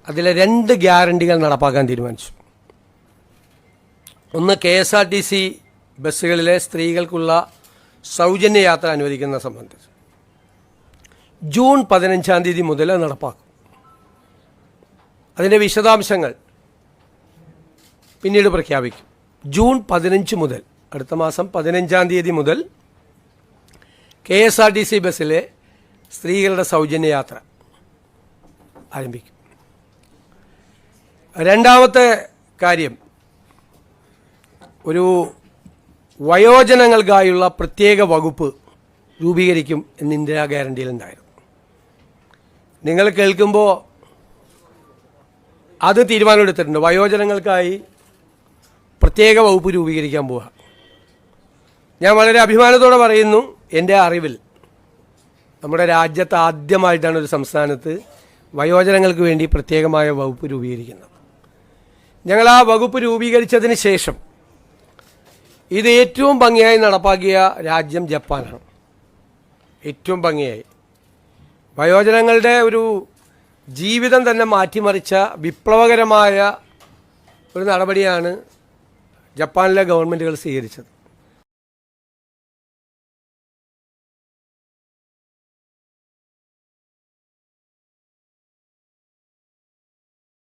അതിലെ 2 ഗ്യാരണ്ടികൾ നടപ്പാക്കാൻ തീരുമാനിച്ചു. ഒന്ന്, KSRTC ബസ്സുകളിലെ സ്ത്രീകൾക്കുള്ള സൗജന്യ യാത്ര അനുവദിക്കുന്ന സംബന്ധിച്ച് ജൂൺ 15-ാം തീയതി മുതൽ നടപ്പാക്കും. അതിൻ്റെ വിശദാംശങ്ങൾ പിന്നീട് പ്രഖ്യാപിക്കും. ജൂൺ 15 മുതൽ, അടുത്ത മാസം 15-ാം തീയതി മുതൽ KSRTC ബസ്സിലെ സ്ത്രീകളുടെ സൗജന്യ യാത്ര ആരംഭിക്കും. രണ്ടാമത്തെ കാര്യം, ഒരു വയോജനങ്ങൾക്കായുള്ള പ്രത്യേക വകുപ്പ് രൂപീകരിക്കും എന്ന് ഇന്ദിരാ ഗ്യാരണ്ടിയിലുണ്ടായിരുന്നു. നിങ്ങൾ കേൾക്കുമ്പോൾ അത് തീരുമാനമെടുത്തിട്ടുണ്ട്. വയോജനങ്ങൾക്കായി പ്രത്യേക വകുപ്പ് രൂപീകരിക്കാൻ പോവുക. ഞാൻ വളരെ അഭിമാനത്തോടെ പറയുന്നു, എൻ്റെ അറിവിൽ നമ്മുടെ രാജ്യത്ത് ആദ്യമായിട്ടാണ് ഒരു സംസ്ഥാനത്ത് വയോജനങ്ങൾക്ക് വേണ്ടി പ്രത്യേകമായ വകുപ്പ് രൂപീകരിക്കുന്നത്. ഞങ്ങൾ ആ വകുപ്പ് രൂപീകരിച്ചതിന് ശേഷം ഇത് ഏറ്റവും ഭംഗിയായി നടപ്പാക്കിയ രാജ്യം ജപ്പാനാണ്. ഏറ്റവും ഭംഗിയായി വയോജനങ്ങളുടെ ഒരു ജീവിതം തന്നെ മാറ്റിമറിച്ച വിപ്ലവകരമായ ഒരു നടപടിയാണ് ജപ്പാനിലെ ഗവൺമെൻറ്റുകൾ സ്വീകരിച്ചത്.